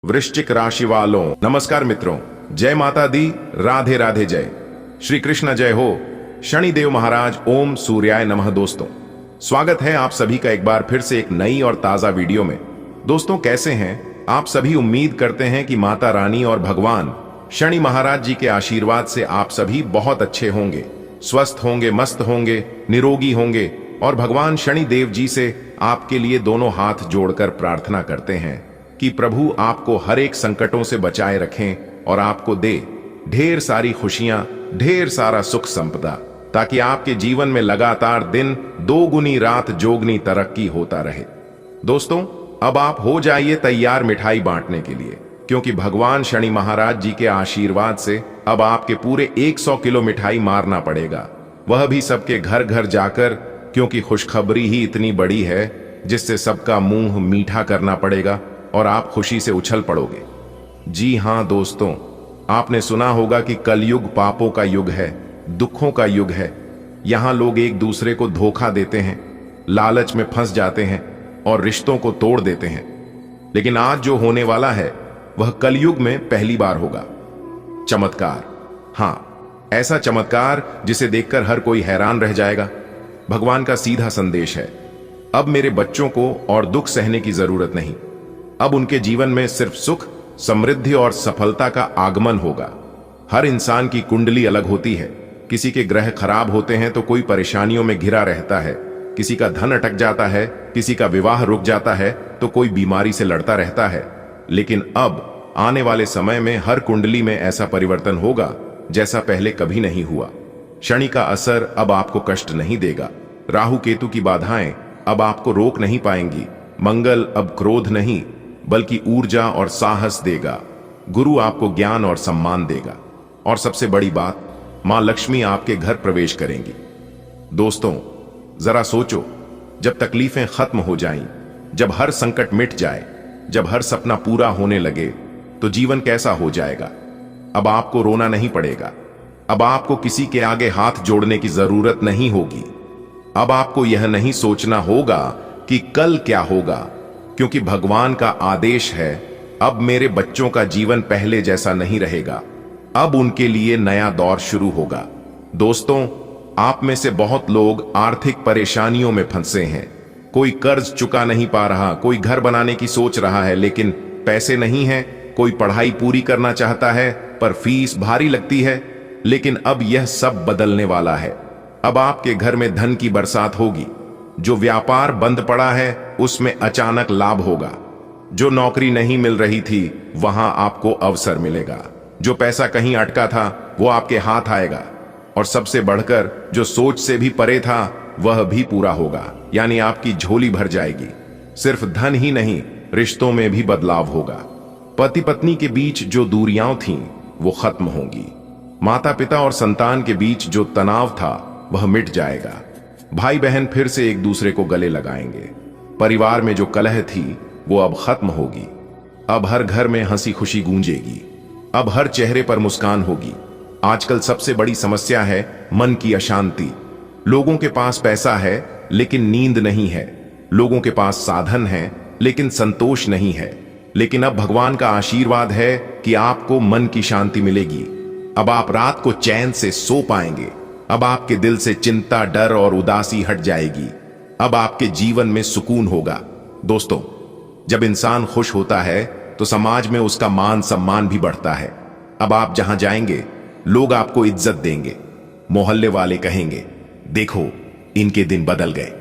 वृश्चिक राशि वालों नमस्कार मित्रों, जय माता दी, राधे राधे, जय श्री कृष्ण, जय हो शनिदेव महाराज, ओम सूर्याय नमः। दोस्तों, स्वागत है आप सभी का एक बार फिर से एक नई और ताजा वीडियो में। दोस्तों, कैसे हैं आप सभी? उम्मीद करते हैं कि माता रानी और भगवान शनि महाराज जी के आशीर्वाद से आप सभी बहुत अच्छे होंगे, स्वस्थ होंगे, मस्त होंगे, निरोगी होंगे और भगवान शनि देव जी से आपके लिए दोनों हाथ जोड़कर प्रार्थना करते हैं कि प्रभु आपको हर एक संकटों से बचाए रखें और आपको दे ढेर सारी खुशियां, ढेर सारा सुख संपदा, ताकि आपके जीवन में लगातार दिन दोगुनी रात जोगनी तरक्की होता रहे। दोस्तों, अब आप हो जाइए तैयार मिठाई बांटने के लिए, क्योंकि भगवान शनि महाराज जी के आशीर्वाद से अब आपके पूरे 100 किलो मिठाई मारना पड़ेगा, वह भी सबके घर घर जाकर, क्योंकि खुशखबरी ही इतनी बड़ी है जिससे सबका मुंह मीठा करना पड़ेगा और आप खुशी से उछल पड़ोगे। जी हां दोस्तों, आपने सुना होगा कि कलयुग पापों का युग है, दुखों का युग है। यहां लोग एक दूसरे को धोखा देते हैं, लालच में फंस जाते हैं और रिश्तों को तोड़ देते हैं। लेकिन आज जो होने वाला है वह कलयुग में पहली बार होगा। चमत्कार, हां, ऐसा चमत्कार जिसे देखकर हर कोई हैरान रह जाएगा। भगवान का सीधा संदेश है, अब मेरे बच्चों को और दुख सहने की जरूरत नहीं। अब उनके जीवन में सिर्फ सुख, समृद्धि और सफलता का आगमन होगा। हर इंसान की कुंडली अलग होती है। किसी के ग्रह खराब होते हैं तो कोई परेशानियों में घिरा रहता है, किसी का धन अटक जाता है, किसी का विवाह रुक जाता है तो कोई बीमारी से लड़ता रहता है। लेकिन अब आने वाले समय में हर कुंडली में ऐसा परिवर्तन होगा जैसा पहले कभी नहीं हुआ। शनि का असर अब आपको कष्ट नहीं देगा। राहु केतु की बाधाएं अब आपको रोक नहीं पाएंगी। मंगल अब क्रोध नहीं बल्कि ऊर्जा और साहस देगा। गुरु आपको ज्ञान और सम्मान देगा। और सबसे बड़ी बात, मां लक्ष्मी आपके घर प्रवेश करेंगी। दोस्तों, जरा सोचो, जब तकलीफें खत्म हो जाएं, जब हर संकट मिट जाए, जब हर सपना पूरा होने लगे तो जीवन कैसा हो जाएगा। अब आपको रोना नहीं पड़ेगा। अब आपको किसी के आगे हाथ जोड़ने की जरूरत नहीं होगी। अब आपको यह नहीं सोचना होगा कि कल क्या होगा, क्योंकि भगवान का आदेश है, अब मेरे बच्चों का जीवन पहले जैसा नहीं रहेगा। अब उनके लिए नया दौर शुरू होगा। दोस्तों, आप में से बहुत लोग आर्थिक परेशानियों में फंसे हैं। कोई कर्ज चुका नहीं पा रहा, कोई घर बनाने की सोच रहा है लेकिन पैसे नहीं है, कोई पढ़ाई पूरी करना चाहता है पर फीस भारी लगती है। लेकिन अब यह सब बदलने वाला है। अब आपके घर में धन की बरसात होगी। जो व्यापार बंद पड़ा है उसमें अचानक लाभ होगा। जो नौकरी नहीं मिल रही थी वहां आपको अवसर मिलेगा। जो पैसा कहीं अटका था वो आपके हाथ आएगा। और सबसे बढ़कर जो सोच से भी परे था वह भी पूरा होगा, यानी आपकी झोली भर जाएगी। सिर्फ धन ही नहीं, रिश्तों में भी बदलाव होगा। पति पत्नी के बीच जो दूरियां थीं वो खत्म होंगी। माता पिता और संतान के बीच जो तनाव था वह मिट जाएगा। भाई बहन फिर से एक दूसरे को गले लगाएंगे। परिवार में जो कलह थी वो अब खत्म होगी। अब हर घर में हंसी खुशी गूंजेगी। अब हर चेहरे पर मुस्कान होगी। आजकल सबसे बड़ी समस्या है मन की अशांति। लोगों के पास पैसा है लेकिन नींद नहीं है। लोगों के पास साधन है लेकिन संतोष नहीं है। लेकिन अब भगवान का आशीर्वाद है कि आपको मन की शांति मिलेगी। अब आप रात को चैन से सो पाएंगे। अब आपके दिल से चिंता, डर और उदासी हट जाएगी। अब आपके जीवन में सुकून होगा। दोस्तों, जब इंसान खुश होता है तो समाज में उसका मान सम्मान भी बढ़ता है। अब आप जहां जाएंगे लोग आपको इज्जत देंगे। मोहल्ले वाले कहेंगे, देखो इनके दिन बदल गए।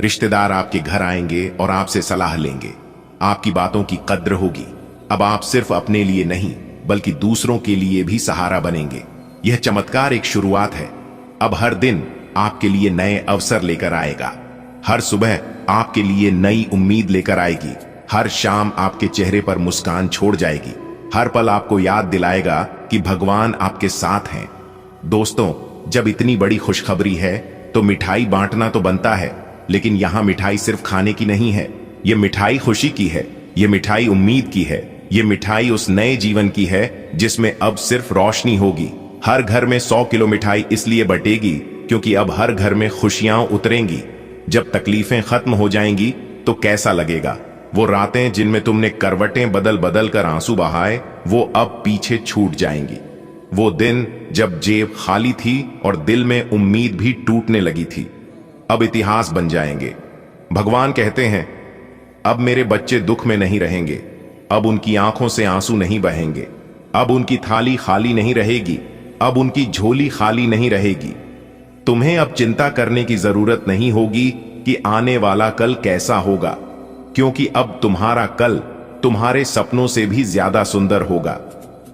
रिश्तेदार आपके घर आएंगे और आपसे सलाह लेंगे। आपकी बातों की कद्र होगी। अब आप सिर्फ अपने लिए नहीं बल्कि दूसरों के लिए भी सहारा बनेंगे। यह चमत्कार एक शुरुआत है। अब हर दिन आपके लिए नए अवसर लेकर आएगा। हर सुबह आपके लिए नई उम्मीद लेकर आएगी। हर शाम आपके चेहरे पर मुस्कान छोड़ जाएगी। हर पल आपको याद दिलाएगा कि भगवान आपके साथ हैं। दोस्तों, जब इतनी बड़ी खुशखबरी है तो मिठाई बांटना तो बनता है, लेकिन यहां मिठाई सिर्फ खाने की नहीं है। यह मिठाई खुशी की है, यह मिठाई उम्मीद की है, यह मिठाई उस नए जीवन की है जिसमें अब सिर्फ रोशनी होगी। हर घर में 100 किलो मिठाई इसलिए बटेगी क्योंकि अब हर घर में खुशियां उतरेंगी। जब तकलीफें खत्म हो जाएंगी तो कैसा लगेगा? वो रातें जिनमें तुमने करवटें बदल बदल कर आंसू बहाए, वो अब पीछे छूट जाएंगी। वो दिन जब जेब खाली थी और दिल में उम्मीद भी टूटने लगी थी, अब इतिहास बन जाएंगे। भगवान कहते हैं, अब मेरे बच्चे दुख में नहीं रहेंगे, अब उनकी आंखों से आंसू नहीं बहेंगे, अब उनकी थाली खाली नहीं रहेगी, अब उनकी झोली खाली नहीं रहेगी। तुम्हें अब चिंता करने की जरूरत नहीं होगी कि आने वाला कल कैसा होगा, क्योंकि अब तुम्हारा कल तुम्हारे सपनों से भी ज्यादा सुंदर होगा।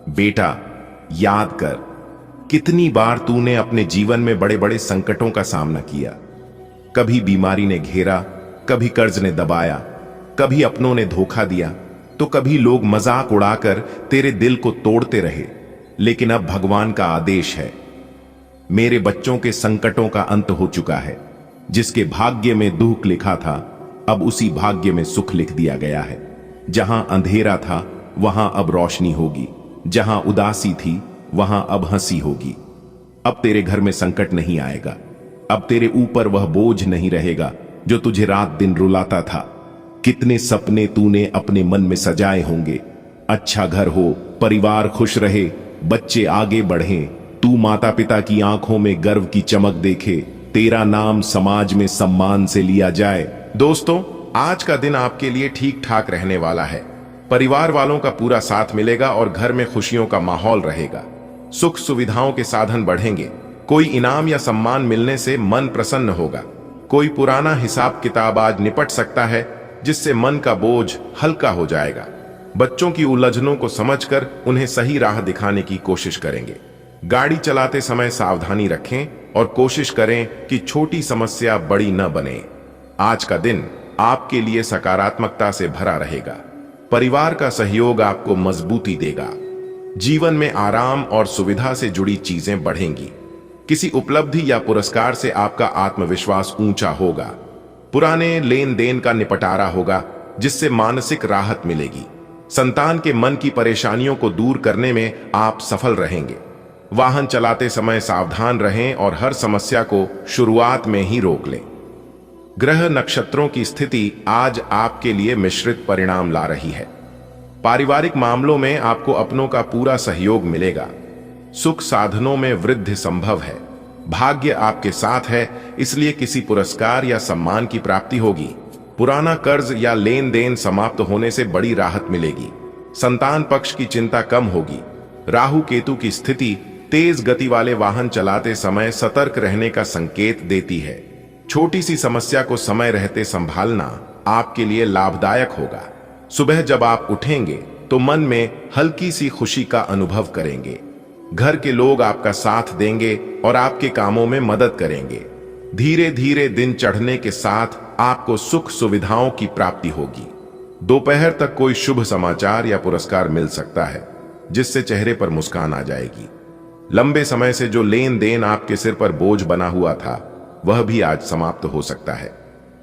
बेटा, याद कर, कितनी बार तूने अपने जीवन में बड़े बड़े संकटों का सामना किया। कभी बीमारी ने घेरा, कभी कर्ज ने दबाया, कभी अपनों ने धोखा दिया, तो कभी लोग मजाक उड़ाकर तेरे दिल को तोड़ते रहे। लेकिन अब भगवान का आदेश है, मेरे बच्चों के संकटों का अंत हो चुका है। जिसके भाग्य में दुख लिखा था, अब उसी भाग्य में सुख लिख दिया गया है। जहां अंधेरा था वहां अब रोशनी होगी, जहां उदासी थी वहां अब हंसी होगी। अब तेरे घर में संकट नहीं आएगा, अब तेरे ऊपर वह बोझ नहीं रहेगा जो तुझे रात दिन रुलाता था। कितने सपने तूने अपने मन में सजाए होंगे, अच्छा घर हो, परिवार खुश रहे, बच्चे आगे बढ़ें, तू माता पिता की आंखों में गर्व की चमक देखे, तेरा नाम समाज में सम्मान से लिया जाए। दोस्तों, आज का दिन आपके लिए ठीक ठाक रहने वाला है। परिवार वालों का पूरा साथ मिलेगा और घर में खुशियों का माहौल रहेगा। सुख सुविधाओं के साधन बढ़ेंगे। कोई इनाम या सम्मान मिलने से मन प्रसन्न होगा। कोई पुराना हिसाब किताब आज निपट सकता है, जिससे मन का बोझ हल्का हो जाएगा। बच्चों की उलझनों को समझकर उन्हें सही राह दिखाने की कोशिश करेंगे। गाड़ी चलाते समय सावधानी रखें और कोशिश करें कि छोटी समस्या बड़ी न बने। आज का दिन आपके लिए सकारात्मकता से भरा रहेगा। परिवार का सहयोग आपको मजबूती देगा। जीवन में आराम और सुविधा से जुड़ी चीजें बढ़ेंगी। किसी उपलब्धि या पुरस्कार से आपका आत्मविश्वास ऊंचा होगा। पुराने लेन देन का निपटारा होगा, जिससे मानसिक राहत मिलेगी। संतान के मन की परेशानियों को दूर करने में आप सफल रहेंगे। वाहन चलाते समय सावधान रहें और हर समस्या को शुरुआत में ही रोक लें। ग्रह नक्षत्रों की स्थिति आज आपके लिए मिश्रित परिणाम ला रही है। पारिवारिक मामलों में आपको अपनों का पूरा सहयोग मिलेगा। सुख साधनों में वृद्धि संभव है। भाग्य आपके साथ है, इसलिए किसी पुरस्कार या सम्मान की प्राप्ति होगी। पुराना कर्ज या लेन देन समाप्त होने से बड़ी राहत मिलेगी। संतान पक्ष की चिंता कम होगी। राहु केतु की स्थिति तेज गति वाले वाहन चलाते समय सतर्क रहने का संकेत देती है। छोटी सी समस्या को समय रहते संभालना आपके लिए लाभदायक होगा। सुबह जब आप उठेंगे तो मन में हल्की सी खुशी का अनुभव करेंगे। घर के लोग आपका साथ देंगे और आपके कामों में मदद करेंगे। धीरे धीरे दिन चढ़ने के साथ आपको सुख सुविधाओं की प्राप्ति होगी। दोपहर तक कोई शुभ समाचार या पुरस्कार मिल सकता है, जिससे चेहरे पर मुस्कान आ जाएगी। लंबे समय से जो लेन देन आपके सिर पर बोझ बना हुआ था, वह भी आज समाप्त हो सकता है।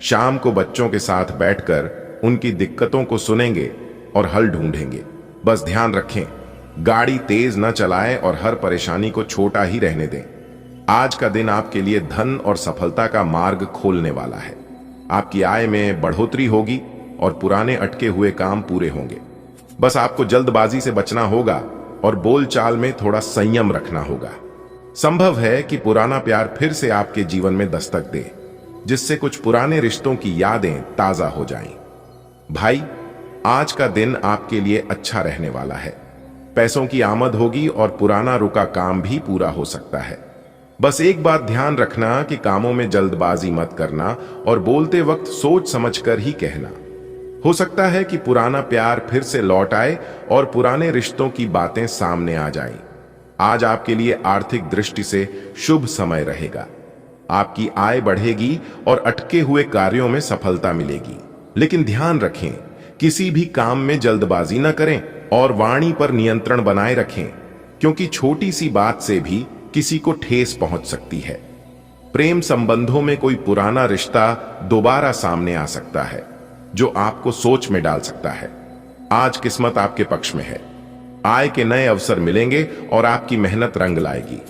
शाम को बच्चों के साथ बैठकर उनकी दिक्कतों को सुनेंगे और हल ढूंढेंगे। बस ध्यान रखें, गाड़ी तेज न चलाएं और हर परेशानी को छोटा ही रहने दें। आज का दिन आपके लिए धन और सफलता का मार्ग खोलने वाला है। आपकी आय में बढ़ोतरी होगी और पुराने अटके हुए काम पूरे होंगे। बस आपको जल्दबाजी से बचना होगा और बोलचाल में थोड़ा संयम रखना होगा। संभव है कि पुराना प्यार फिर से आपके जीवन में दस्तक दे, जिससे कुछ पुराने रिश्तों की यादें ताजा हो जाएं। भाई, आज का दिन आपके लिए अच्छा रहने वाला है। पैसों की आमद होगी और पुराना रुका काम भी पूरा हो सकता है। बस एक बात ध्यान रखना कि कामों में जल्दबाजी मत करना और बोलते वक्त सोच समझकर ही कहना। हो सकता है कि पुराना प्यार फिर से लौट आए और पुराने रिश्तों की बातें सामने आ जाएं। आज आपके लिए आर्थिक दृष्टि से शुभ समय रहेगा। आपकी आय बढ़ेगी और अटके हुए कार्यों में सफलता मिलेगी। लेकिन ध्यान रखें, किसी भी काम में जल्दबाजी न करें और वाणी पर नियंत्रण बनाए रखें, क्योंकि छोटी सी बात से भी किसी को ठेस पहुंच सकती है। प्रेम संबंधों में कोई पुराना रिश्ता दोबारा सामने आ सकता है, जो आपको सोच में डाल सकता है। आज किस्मत आपके पक्ष में है। आय के नए अवसर मिलेंगे और आपकी मेहनत रंग लाएगी।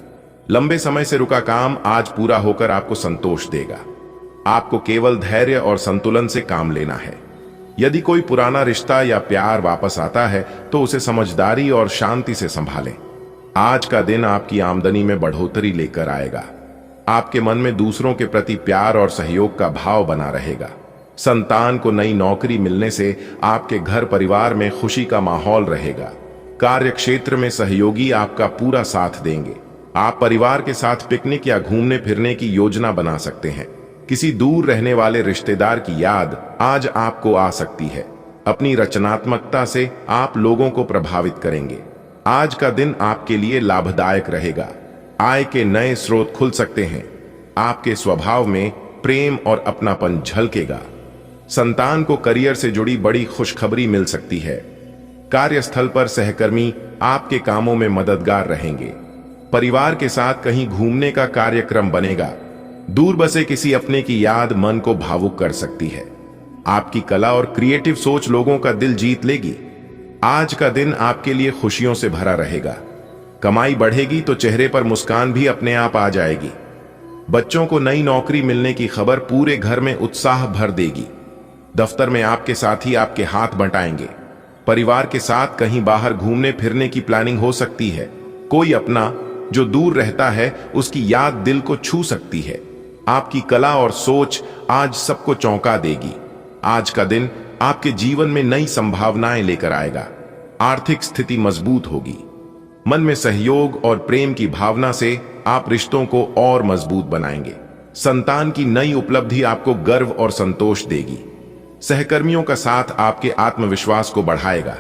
लंबे समय से रुका काम आज पूरा होकर आपको संतोष देगा। आपको केवल धैर्य और संतुलन से काम लेना है। यदि कोई पुराना रिश्ता या प्यार वापस आता है तो उसे समझदारी और शांति से संभालें। आज का दिन आपकी आमदनी में बढ़ोतरी लेकर आएगा। आपके मन में दूसरों के प्रति प्यार और सहयोग का भाव बना रहेगा। संतान को नई नौकरी मिलने से आपके घर परिवार में खुशी का माहौल रहेगा। कार्य क्षेत्र में सहयोगी आपका पूरा साथ देंगे। आप परिवार के साथ पिकनिक या घूमने फिरने की योजना बना सकते हैं। किसी दूर रहने वाले रिश्तेदार की याद आज आपको आ सकती है। अपनी रचनात्मकता से आप लोगों को प्रभावित करेंगे। आज का दिन आपके लिए लाभदायक रहेगा। आय के नए स्रोत खुल सकते हैं। आपके स्वभाव में प्रेम और अपनापन झलकेगा। संतान को करियर से जुड़ी बड़ी खुशखबरी मिल सकती है। कार्यस्थल पर सहकर्मी आपके कामों में मददगार रहेंगे। परिवार के साथ कहीं घूमने का कार्यक्रम बनेगा। दूर बसे किसी अपने की याद मन को भावुक कर सकती है। आपकी कला और क्रिएटिव सोच लोगों का दिल जीत लेगी। आज का दिन आपके लिए खुशियों से भरा रहेगा। कमाई बढ़ेगी तो चेहरे पर मुस्कान भी अपने आप आ जाएगी। बच्चों को नई नौकरी मिलने की खबर पूरे घर में उत्साह भर देगी। दफ्तर में आपके साथी आपके हाथ बंटाएंगे। परिवार के साथ कहीं बाहर घूमने फिरने की प्लानिंग हो सकती है। कोई अपना जो दूर रहता है उसकी याद दिल को छू सकती है। आपकी कला और सोच आज सबको चौंका देगी। आज का दिन आपके जीवन में नई संभावनाएं लेकर आएगा। आर्थिक स्थिति मजबूत होगी। मन में सहयोग और प्रेम की भावना से आप रिश्तों को और मजबूत बनाएंगे। संतान की नई उपलब्धि आपको गर्व और संतोष देगी। सहकर्मियों का साथ आपके आत्मविश्वास को बढ़ाएगा।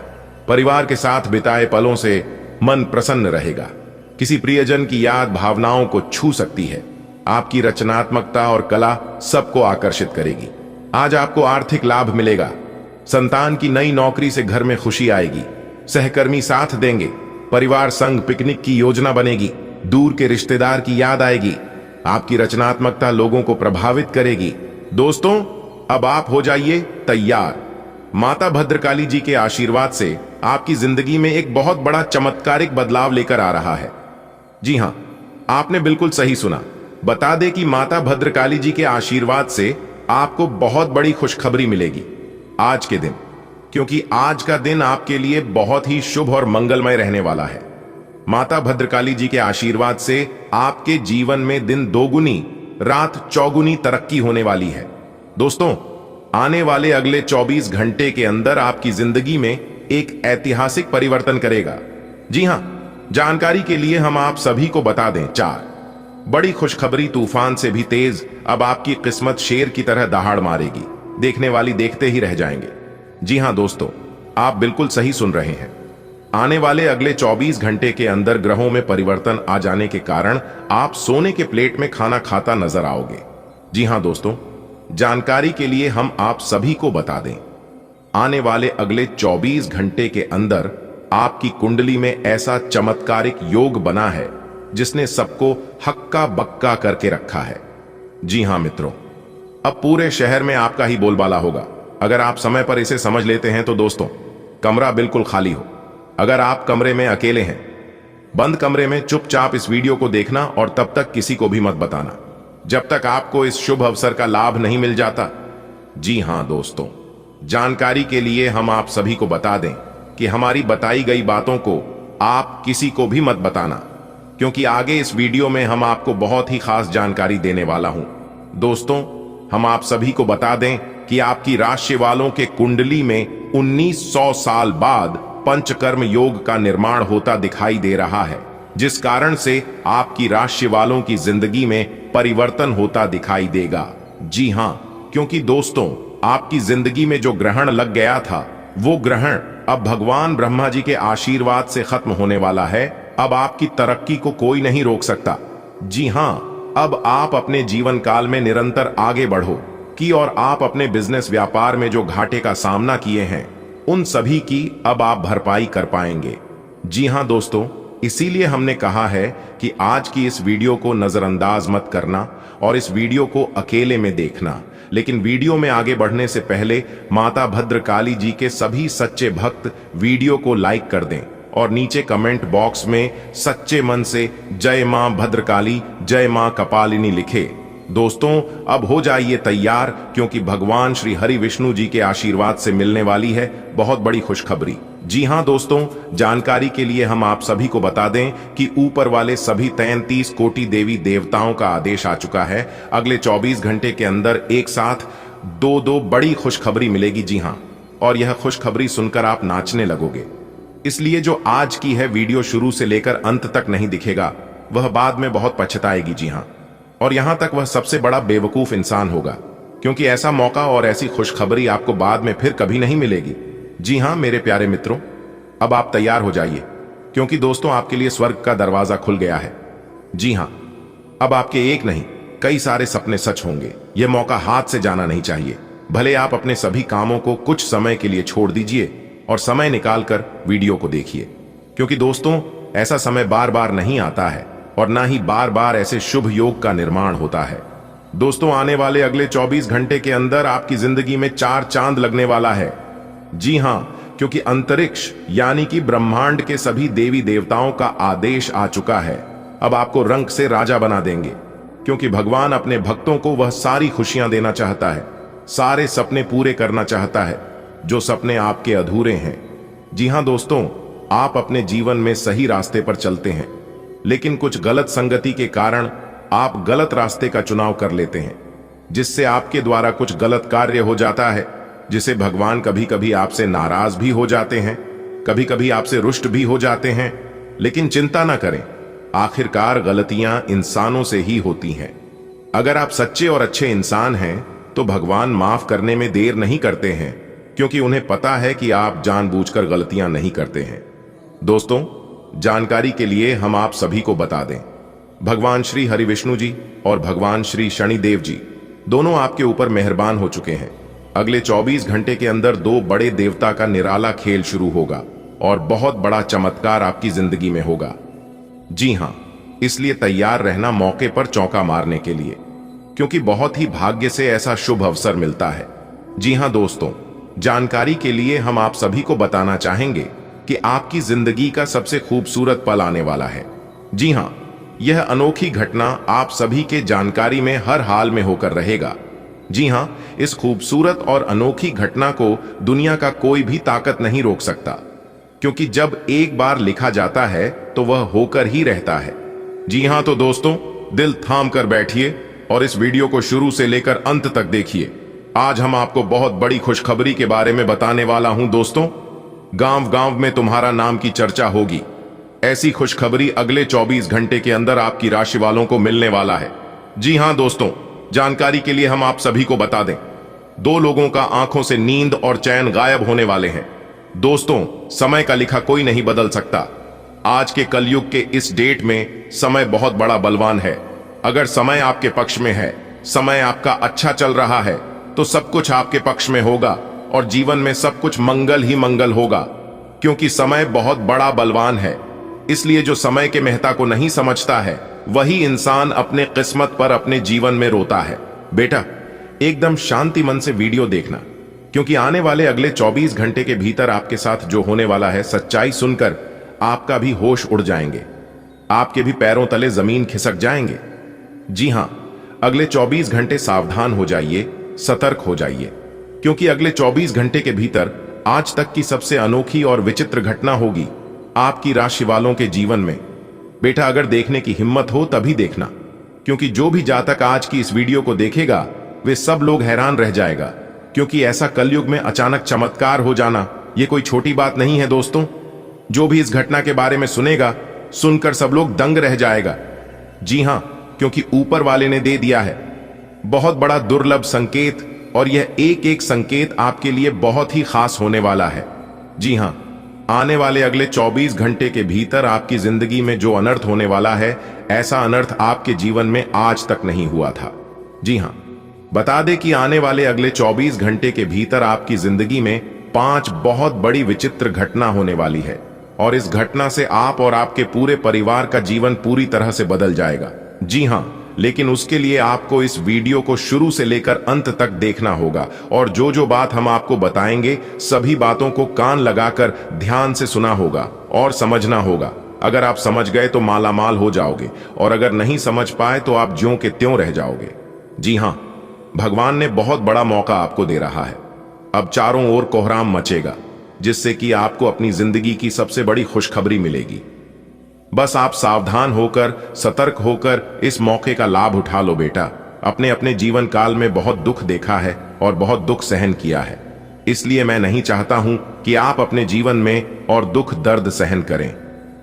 परिवार के साथ बिताए पलों से मन प्रसन्न रहेगा। किसी प्रियजन की याद भावनाओं को छू सकती है। आपकी रचनात्मकता और कला सबको आकर्षित करेगी। आज आपको आर्थिक लाभ मिलेगा। संतान की नई नौकरी से घर में खुशी आएगी। सहकर्मी साथ देंगे। परिवार संग पिकनिक की योजना बनेगी। दूर के रिश्तेदार की याद आएगी। आपकी रचनात्मकता लोगों को प्रभावित करेगी। दोस्तों, अब आप हो जाइए तैयार। माता भद्रकाली जी के आशीर्वाद से आपकी जिंदगी में एक बहुत बड़ा चमत्कारिक बदलाव लेकर आ रहा है। जी हां, आपने बिल्कुल सही सुना। बता दें कि माता भद्रकाली जी के आशीर्वाद से आपको बहुत बड़ी खुशखबरी मिलेगी आज के दिन, क्योंकि आज का दिन आपके लिए बहुत ही शुभ और मंगलमय रहने वाला है। माता भद्रकाली जी के आशीर्वाद से आपके जीवन में दिन दोगुनी रात चौगुनी तरक्की होने वाली है। दोस्तों, आने वाले अगले 24 घंटे के अंदर आपकी जिंदगी में एक ऐतिहासिक परिवर्तन करेगा। जी हां, जानकारी के लिए हम आप सभी को बता दें, 4 बड़ी खुशखबरी तूफान से भी तेज अब आपकी किस्मत शेर की तरह दहाड़ मारेगी। देखने वाली देखते ही रह जाएंगे। जी हां दोस्तों, आप बिल्कुल सही सुन रहे हैं। आने वाले अगले 24 घंटे के अंदर ग्रहों में परिवर्तन आ जाने के कारण आप सोने के प्लेट में खाना खाता नजर आओगे। जी हां दोस्तों, जानकारी के लिए हम आप सभी को बता दें, आने वाले अगले 24 घंटे के अंदर आपकी कुंडली में ऐसा चमत्कारिक योग बना है जिसने सबको हक्का बक्का करके रखा है। जी हां मित्रों, अब पूरे शहर में आपका ही बोलबाला होगा। अगर आप समय पर इसे समझ लेते हैं तो दोस्तों, कमरा बिल्कुल खाली हो। अगर आप कमरे में अकेले हैं, बंद कमरे में चुपचाप इस वीडियो को देखना और तब तक किसी को भी मत बताना जब तक आपको इस शुभ अवसर का लाभ नहीं मिल जाता। जी हां दोस्तों, जानकारी के लिए हम आप सभी को बता दें कि हमारी बताई गई बातों को आप किसी को भी मत बताना, क्योंकि आगे इस वीडियो में हम आपको बहुत ही खास जानकारी देने वाला हूं। दोस्तों, हम आप सभी को बता दें कि आपकी राशि वालों के कुंडली में 1900 साल बाद पंचकर्म योग का निर्माण होता दिखाई दे रहा है, जिस कारण से आपकी राशि वालों की जिंदगी में परिवर्तन होता दिखाई देगा। जी हां, क्योंकि दोस्तों, आपकी जिंदगी में जो ग्रहण लग गया था, वो ग्रहण अब भगवान ब्रह्मा जी के आशीर्वाद से खत्म होने वाला है। अब आपकी तरक्की को कोई नहीं रोक सकता। जी हां, अब आप अपने जीवन काल में निरंतर आगे बढ़ो कि और आप अपने बिजनेस व्यापार में जो घाटे का सामना किए हैं, उन सभी की अब आप भरपाई कर पाएंगे। जी हां दोस्तों, इसीलिए हमने कहा है कि आज की इस वीडियो को नजरअंदाज मत करना और इस वीडियो को अकेले में देखना। लेकिन वीडियो में आगे बढ़ने से पहले माता भद्रकाली जी के सभी सच्चे भक्त वीडियो को लाइक कर दें और नीचे कमेंट बॉक्स में सच्चे मन से जय मां भद्रकाली, जय मां कपालिनी लिखे। दोस्तों अब हो जाइए तैयार, क्योंकि भगवान श्री हरि विष्णु जी के आशीर्वाद से मिलने वाली है बहुत बड़ी खुशखबरी। जी हां दोस्तों, जानकारी के लिए हम आप सभी को बता दें कि ऊपर वाले सभी 33 कोटि देवी देवताओं का आदेश आ चुका है। अगले 24 घंटे के अंदर एक साथ दो बड़ी खुशखबरी मिलेगी। जी हां, और यह खुशखबरी सुनकर आप नाचने लगोगे। इसलिए जो आज की है वीडियो शुरू से लेकर अंत तक नहीं दिखेगा, वह बाद में बहुत पछताएगी। जी हां, और यहां तक वह सबसे बड़ा बेवकूफ इंसान होगा, क्योंकि ऐसा मौका और ऐसी खुशखबरी आपको बाद में फिर कभी नहीं मिलेगी। जी हां मेरे प्यारे मित्रों, अब आप तैयार हो जाइए, क्योंकि दोस्तों आपके लिए स्वर्ग का दरवाजा खुल गया है। जी हां, अब आपके एक नहीं कई सारे सपने सच होंगे। यह मौका हाथ से जाना नहीं चाहिए। भले आप अपने सभी कामों को कुछ समय के लिए छोड़ दीजिए और समय निकालकर वीडियो को देखिए, क्योंकि दोस्तों ऐसा समय बार बार नहीं आता है और ना ही बार बार ऐसे शुभ योग का निर्माण होता है। दोस्तों आने वाले अगले 24 घंटे के अंदर आपकी जिंदगी में 4 चांद लगने वाला है। जी हां, क्योंकि अंतरिक्ष यानी कि ब्रह्मांड के सभी देवी देवताओं का आदेश आ चुका है। अब आपको रंग से राजा बना देंगे, क्योंकि भगवान अपने भक्तों को वह सारी खुशियां देना चाहता है, सारे सपने पूरे करना चाहता है जो सपने आपके अधूरे हैं। जी हां दोस्तों, आप अपने जीवन में सही रास्ते पर चलते हैं, लेकिन कुछ गलत संगति के कारण आप गलत रास्ते का चुनाव कर लेते हैं, जिससे आपके द्वारा कुछ गलत कार्य हो जाता है, जिसे भगवान कभी कभी आपसे नाराज भी हो जाते हैं, कभी कभी आपसे रुष्ट भी हो जाते हैं। लेकिन चिंता ना करें, आखिरकार गलतियां इंसानों से ही होती हैं। अगर आप सच्चे और अच्छे इंसान हैं तो भगवान माफ करने में देर नहीं करते हैं, क्योंकि उन्हें पता है कि आप जानबूझकर गलतियां नहीं करते हैं। दोस्तों जानकारी के लिए हम आप सभी को बता दें, भगवान श्री हरि विष्णु जी और भगवान श्री शनिदेव जी दोनों आपके ऊपर मेहरबान हो चुके हैं। अगले 24 घंटे के अंदर 2 बड़े देवता का निराला खेल शुरू होगा और बहुत बड़ा चमत्कार आपकी जिंदगी में होगा। जी हां, इसलिए तैयार रहना मौके पर चौका मारने के लिए, क्योंकि बहुत ही भाग्य से ऐसा शुभ अवसर मिलता है। जी हां दोस्तों, जानकारी के लिए हम आप सभी को बताना चाहेंगे कि आपकी जिंदगी का सबसे खूबसूरत पल आने वाला है। जी हां, यह अनोखी घटना आप सभी के जानकारी में हर हाल में होकर रहेगा। जी हां, इस खूबसूरत और अनोखी घटना को दुनिया का कोई भी ताकत नहीं रोक सकता, क्योंकि जब एक बार लिखा जाता है तो वह होकर ही रहता है। जी हां तो दोस्तों, दिल थाम कर बैठिए और इस वीडियो को शुरू से लेकर अंत तक देखिए। आज हम आपको बहुत बड़ी खुशखबरी के बारे में बताने वाला हूं। दोस्तों गांव गांव में तुम्हारा नाम की चर्चा होगी। ऐसी खुशखबरी अगले 24 घंटे के अंदर आपकी राशि वालों को मिलने वाला है। जी हां दोस्तों, जानकारी के लिए हम आप सभी को बता दें, 2 लोगों का आंखों से नींद और चैन गायब होने वाले हैं। दोस्तों समय का लिखा कोई नहीं बदल सकता। आज के कलयुग के इस डेट में समय बहुत बड़ा बलवान है। अगर समय आपके पक्ष में है, समय आपका अच्छा चल रहा है, तो सब कुछ आपके पक्ष में होगा और जीवन में सब कुछ मंगल ही मंगल होगा, क्योंकि समय बहुत बड़ा बलवान है। इसलिए जो समय के महत्व को नहीं समझता है, वही इंसान अपने किस्मत पर अपने जीवन में रोता है। बेटा एकदम शांति मन से वीडियो देखना, क्योंकि आने वाले अगले 24 घंटे के भीतर आपके साथ जो होने वाला है, सच्चाई सुनकर आपका भी होश उड़ जाएंगे, आपके भी पैरों तले जमीन खिसक जाएंगे। जी हां, अगले 24 घंटे सावधान हो जाइए, सतर्क हो जाइए, क्योंकि अगले 24 घंटे के भीतर आज तक की सबसे अनोखी और विचित्र घटना होगी आपकी राशि वालों के जीवन में। बेटा अगर देखने की हिम्मत हो तभी देखना, क्योंकि जो भी जातक आज की इस वीडियो को देखेगा वे सब लोग हैरान रह जाएगा, क्योंकि ऐसा कलयुग में अचानक चमत्कार हो जाना ये कोई छोटी बात नहीं है। दोस्तों जो भी इस घटना के बारे में सुनेगा, सुनकर सब लोग दंग रह जाएगा। जी हां, क्योंकि ऊपर वाले ने दे दिया है बहुत बड़ा दुर्लभ संकेत, और यह एक एक संकेत आपके लिए बहुत ही खास होने वाला है। जी हां, आने वाले अगले 24 घंटे के भीतर आपकी जिंदगी में जो अनर्थ होने वाला है, ऐसा अनर्थ आपके जीवन में आज तक नहीं हुआ था। जी हां, बता दें कि आने वाले अगले 24 घंटे के भीतर आपकी जिंदगी में 5 बहुत बड़ी विचित्र घटना होने वाली है, और इस घटना से आप और आपके पूरे परिवार का जीवन पूरी तरह से बदल जाएगा। जी हां, लेकिन उसके लिए आपको इस वीडियो को शुरू से लेकर अंत तक देखना होगा, और जो जो बात हम आपको बताएंगे सभी बातों को कान लगाकर ध्यान से सुना होगा और समझना होगा। अगर आप समझ गए तो मालामाल हो जाओगे, और अगर नहीं समझ पाए तो आप ज्यों के त्यों रह जाओगे। जी हां, भगवान ने बहुत बड़ा मौका आपको दे रहा है। अब चारों ओर कोहराम मचेगा, जिससे कि आपको अपनी जिंदगी की सबसे बड़ी खुशखबरी मिलेगी। बस आप सावधान होकर, सतर्क होकर इस मौके का लाभ उठा लो बेटा। अपने अपने जीवन काल में बहुत दुख देखा है और बहुत दुख सहन किया है, इसलिए मैं नहीं चाहता हूं कि आप अपने जीवन में और दुख दर्द सहन करें।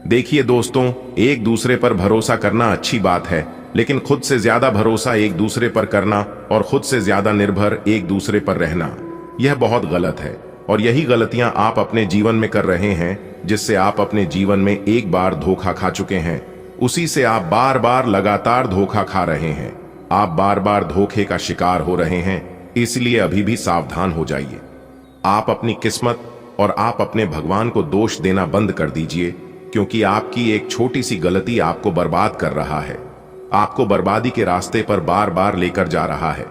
देखिए दोस्तों, एक दूसरे पर भरोसा करना अच्छी बात है, लेकिन खुद से ज्यादा भरोसा एक दूसरे पर करना और खुद से ज्यादा निर्भर एक दूसरे पर रहना, यह बहुत गलत है। और यही गलतियां आप अपने जीवन में कर रहे हैं, जिससे आप अपने जीवन में एक बार धोखा खा चुके हैं, उसी से आप बार बार लगातार धोखा खा रहे हैं। आप बार बार धोखे का शिकार हो रहे हैं, इसलिए अभी भी सावधान हो जाइए। आप अपनी किस्मत और आप अपने भगवान को दोष देना बंद कर दीजिए, क्योंकि आपकी एक छोटी सी गलती आपको बर्बाद कर रहा है, आपको बर्बादी के रास्ते पर बार बार लेकर जा रहा है।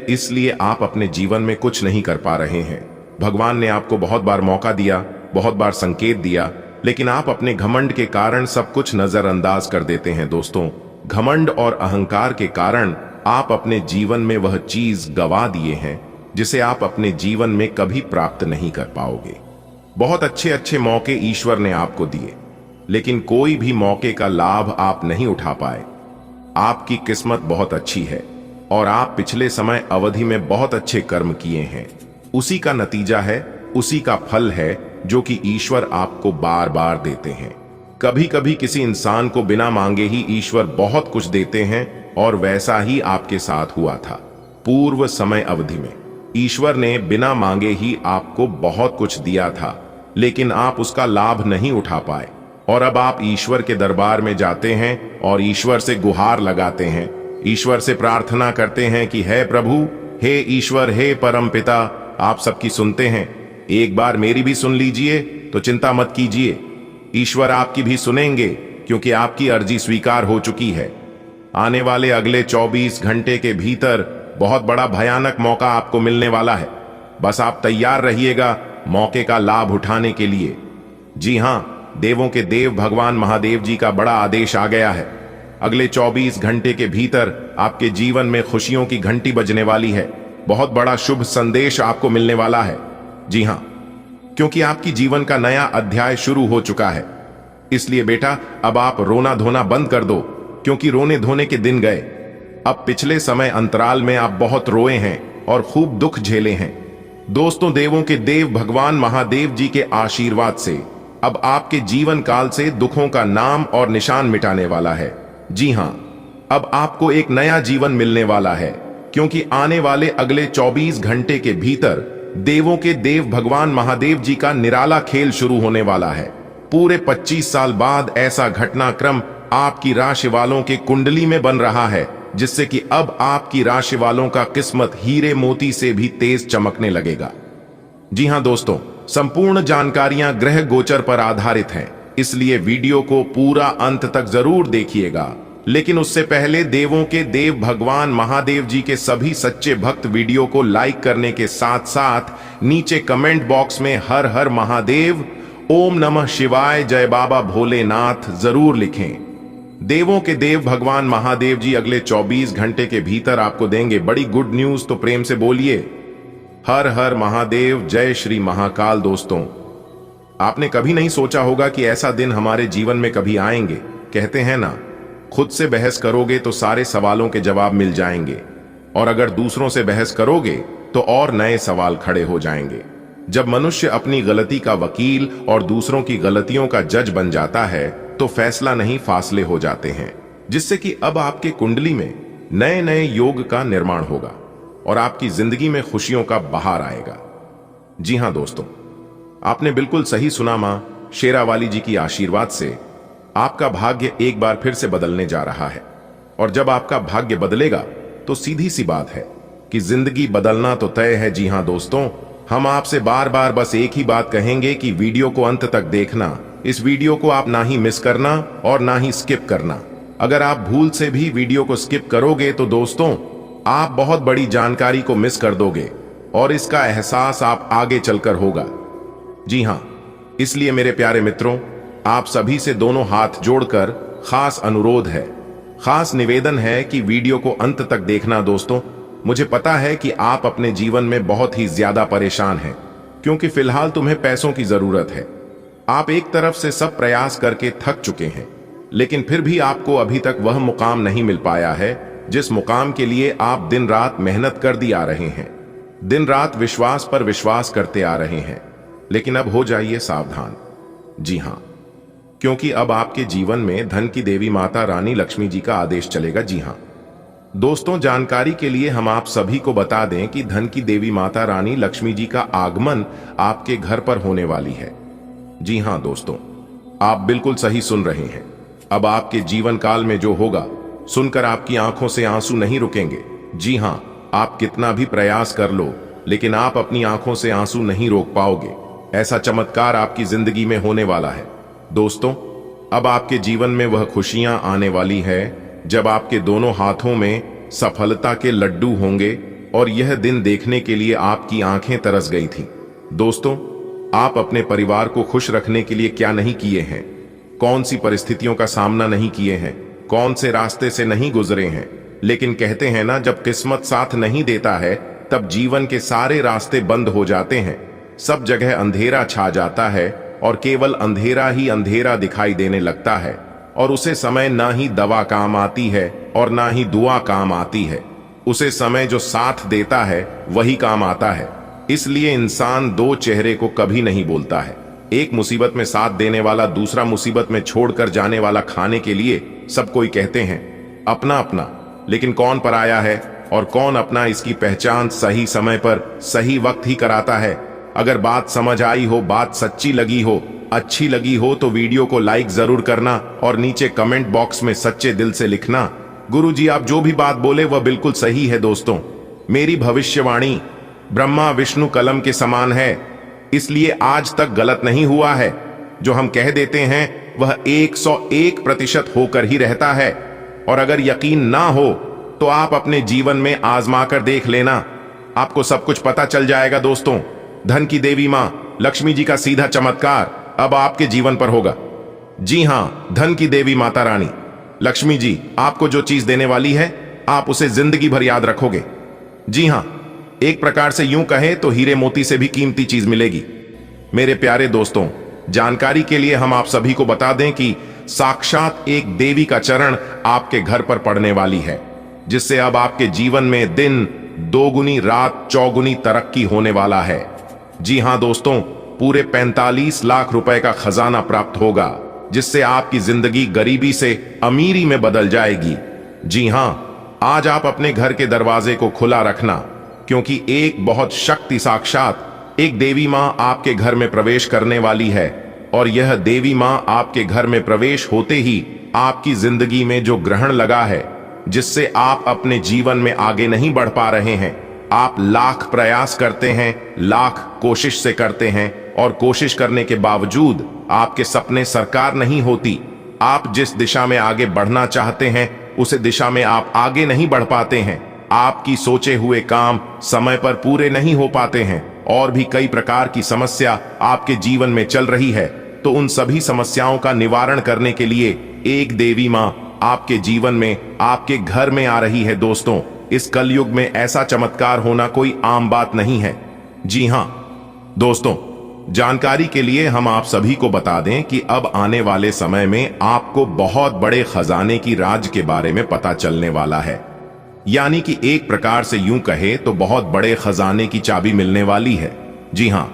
इसलिए आप अपने जीवन में कुछ नहीं कर पा रहे हैं। भगवान ने आपको बहुत बार मौका दिया, बहुत बार संकेत दिया, लेकिन आप अपने घमंड के कारण सब कुछ नजरअंदाज कर देते हैं। दोस्तों, घमंड और अहंकार के कारण आप अपने जीवन में वह चीज गवा दिए हैं जिसे आप अपने जीवन में कभी प्राप्त नहीं कर पाओगे। बहुत अच्छे अच्छे मौके ईश्वर ने आपको दिए, लेकिन कोई भी मौके का लाभ आप नहीं उठा पाए। आपकी किस्मत बहुत अच्छी है और आप पिछले समय अवधि में बहुत अच्छे कर्म किए हैं। उसी का नतीजा है, उसी का फल है जो कि ईश्वर आपको बार बार देते हैं। कभी कभी किसी इंसान को बिना मांगे ही ईश्वर बहुत कुछ देते हैं, और वैसा ही आपके साथ हुआ था। पूर्व समय अवधि में ईश्वर ने बिना मांगे ही आपको बहुत कुछ दिया था, लेकिन आप उसका लाभ नहीं उठा पाए। और अब आप ईश्वर के दरबार में जाते हैं और ईश्वर से गुहार लगाते हैं, ईश्वर से प्रार्थना करते हैं कि हे प्रभु, हे ईश्वर, हे परम पिता, आप सबकी सुनते हैं, एक बार मेरी भी सुन लीजिए, तो चिंता मत कीजिए, ईश्वर आपकी भी सुनेंगे, क्योंकि आपकी अर्जी स्वीकार हो चुकी है। आने वाले अगले 24 घंटे के भीतर बहुत बड़ा भयानक मौका आपको मिलने वाला है। बस आप तैयार रहिएगा मौके का लाभ उठाने के लिए। जी हां, देवों के देव भगवान महादेव जी का बड़ा आदेश आ गया है। अगले 24 घंटे के भीतर आपके जीवन में खुशियों की घंटी बजने वाली है। बहुत बड़ा शुभ संदेश आपको मिलने वाला है। जी हां, क्योंकि आपकी जीवन का नया अध्याय शुरू हो चुका है। इसलिए बेटा, अब आप रोना धोना बंद कर दो, क्योंकि रोने धोने के दिन गए। अब पिछले समय अंतराल में आप बहुत रोए हैं और खूब दुख झेले हैं। दोस्तों, देवों के देव भगवान महादेव जी के आशीर्वाद से अब आपके जीवन काल से दुखों का नाम और निशान मिटाने वाला है। जी हां, अब आपको एक नया जीवन मिलने वाला है, क्योंकि आने वाले अगले 24 घंटे के भीतर देवों के देव भगवान महादेव जी का निराला खेल शुरू होने वाला है। पूरे 25 साल बाद ऐसा घटनाक्रम आपकी राशि वालों के कुंडली में बन रहा है, जिससे कि अब आपकी राशि वालों का किस्मत हीरे मोती से भी तेज चमकने लगेगा। जी हां दोस्तों, संपूर्ण जानकारियां ग्रह गोचर पर आधारित हैं, इसलिए वीडियो को पूरा अंत तक जरूर देखिएगा। लेकिन उससे पहले देवों के देव भगवान महादेव जी के सभी सच्चे भक्त वीडियो को लाइक करने के साथ साथ नीचे कमेंट बॉक्स में हर हर महादेव, ओम नमः शिवाय, जय बाबा भोलेनाथ जरूर लिखें। देवों के देव भगवान महादेव जी अगले 24 घंटे के भीतर आपको देंगे बड़ी गुड न्यूज, तो प्रेम से बोलिए हर हर महादेव, जय श्री महाकाल। दोस्तों, आपने कभी नहीं सोचा होगा कि ऐसा दिन हमारे जीवन में कभी आएंगे। कहते हैं ना, खुद से बहस करोगे तो सारे सवालों के जवाब मिल जाएंगे, और अगर दूसरों से बहस करोगे तो और नए सवाल खड़े हो जाएंगे। जब मनुष्य अपनी गलती का वकील और दूसरों की गलतियों का जज बन जाता है, तो फैसला नहीं फासले हो जाते हैं, जिससे कि अब आपके कुंडली में नए नए योग का निर्माण होगा और आपकी जिंदगी में खुशियों का बहार आएगा। जी हां दोस्तों, आपने बिल्कुल सही सुना। मां शेरावाली जी की आशीर्वाद से आपका भाग्य एक बार फिर से बदलने जा रहा है, और जब आपका भाग्य बदलेगा तो सीधी सी बात है कि जिंदगी बदलना तो तय है। जी हां दोस्तों, हम आपसे बार बार बस एक ही बात कहेंगे कि वीडियो को अंत तक देखना। इस वीडियो को आप ना ही मिस करना और ना ही स्किप करना। अगर आप भूल से भी वीडियो को स्किप करोगे तो दोस्तों, आप बहुत बड़ी जानकारी को मिस कर दोगे, और इसका एहसास आप आगे चलकर होगा। जी हां, इसलिए मेरे प्यारे मित्रों, आप सभी से दोनों हाथ जोड़कर खास अनुरोध है, खास निवेदन है कि वीडियो को अंत तक देखना दोस्तों। मुझे पता है कि आप अपने जीवन में बहुत ही ज्यादा परेशान हैं, क्योंकि फिलहाल तुम्हें पैसों की जरूरत है। आप एक तरफ से सब प्रयास करके थक चुके हैं, लेकिन फिर भी आपको अभी तक वह मुकाम नहीं मिल पाया है जिस मुकाम के लिए आप दिन रात मेहनत कर दी आ रहे हैं, दिन रात विश्वास पर विश्वास करते आ रहे हैं। लेकिन अब हो जाइए सावधान। जी हां, क्योंकि अब आपके जीवन में धन की देवी माता रानी लक्ष्मी जी का आदेश चलेगा। जी हां दोस्तों, जानकारी के लिए हम आप सभी को बता दें कि धन की देवी माता रानी लक्ष्मी जी का आगमन आपके घर पर होने वाली है। जी हां दोस्तों, आप बिल्कुल सही सुन रहे हैं। अब आपके जीवन काल में जो होगा, सुनकर आपकी आंखों से आंसू नहीं रुकेंगे। जी हां, आप कितना भी प्रयास कर लो, लेकिन आप अपनी आंखों से आंसू नहीं रोक पाओगे। ऐसा चमत्कार आपकी जिंदगी में होने वाला है दोस्तों। अब आपके जीवन में वह खुशियां आने वाली है जब आपके दोनों हाथों में सफलता के लड्डू होंगे, और यह दिन देखने के लिए आपकी आंखें तरस गई थीं। दोस्तों, आप अपने परिवार को खुश रखने के लिए क्या नहीं किए हैं, कौन सी परिस्थितियों का सामना नहीं किए हैं, कौन से रास्ते से नहीं गुजरे हैं। लेकिन कहते हैं ना, जब किस्मत साथ नहीं देता है तब जीवन के सारे रास्ते बंद हो जाते हैं, सब जगह अंधेरा छा जाता है और केवल अंधेरा ही अंधेरा दिखाई देने लगता है। और उसे समय ना ही दवा काम आती है और ना ही दुआ काम आती है। उसे समय जो साथ देता है वही काम आता है। इसलिए इंसान दो चेहरे को कभी नहीं बोलता है। एक मुसीबत में साथ देने वाला दूसरा मुसीबत में छोड़कर जाने वाला। खाने के लिए सब कोई कहते हैं अपना अपना, लेकिन कौन पराया है और कौन अपना, इसकी पहचान सही समय पर सही वक्त ही कराता है। अगर बात समझ आई हो, बात सच्ची लगी हो, अच्छी लगी हो तो वीडियो को लाइक जरूर करना और नीचे कमेंट बॉक्स में सच्चे दिल से लिखना, गुरुजी आप जो भी बात बोले वह बिल्कुल सही है। दोस्तों, मेरी भविष्यवाणी ब्रह्मा विष्णु कलम के समान है, इसलिए आज तक गलत नहीं हुआ है। जो हम कह देते हैं वह 101% होकर ही रहता है। और अगर यकीन ना हो तो आप अपने जीवन में आजमा कर देख लेना, आपको सब कुछ पता चल जाएगा। दोस्तों, धन की देवी मां लक्ष्मी जी का सीधा चमत्कार अब आपके जीवन पर होगा। जी हां, धन की देवी माता रानी लक्ष्मी जी आपको जो चीज देने वाली है, आप उसे जिंदगी भर याद रखोगे। जी हां, एक प्रकार से यूं कहें तो हीरे मोती से भी कीमती चीज मिलेगी। मेरे प्यारे दोस्तों, जानकारी के लिए हम आप सभी को बता दें कि साक्षात एक देवी का चरण आपके घर पर पड़ने वाली है, जिससे अब आपके जीवन में दिन दोगुनी रात चौगुनी तरक्की होने वाला है। जी हां दोस्तों, पूरे 45 लाख रुपए का खजाना प्राप्त होगा, जिससे आपकी जिंदगी गरीबी से अमीरी में बदल जाएगी। जी हां, आज आप अपने घर के दरवाजे को खुला रखना, क्योंकि एक बहुत शक्ति साक्षात एक देवी मां आपके घर में प्रवेश करने वाली है। और यह देवी मां आपके घर में प्रवेश होते ही आपकी जिंदगी में जो ग्रहण लगा है, जिससे आप अपने जीवन में आगे नहीं बढ़ पा रहे हैं, आप लाख प्रयास करते हैं, लाख कोशिश से करते हैं, और कोशिश करने के बावजूद आपके सपने साकार नहीं होती। आप जिस दिशा में आगे बढ़ना चाहते हैं उस दिशा में आप आगे नहीं बढ़ पाते हैं। आपकी सोचे हुए काम समय पर पूरे नहीं हो पाते हैं, और भी कई प्रकार की समस्या आपके जीवन में चल रही है। तो उन सभी समस्याओं का निवारण करने के लिए एक देवी मां आपके जीवन में आपके घर में आ रही है। दोस्तों, इस कलयुग में ऐसा चमत्कार होना कोई आम बात नहीं है। जी हां दोस्तों, जानकारी के लिए हम आप सभी को बता दें कि अब आने वाले समय में आपको बहुत बड़े खजाने की राज के बारे में पता चलने वाला है। यानी कि एक प्रकार से यूं कहे तो बहुत बड़े खजाने की चाबी मिलने वाली है। जी हां,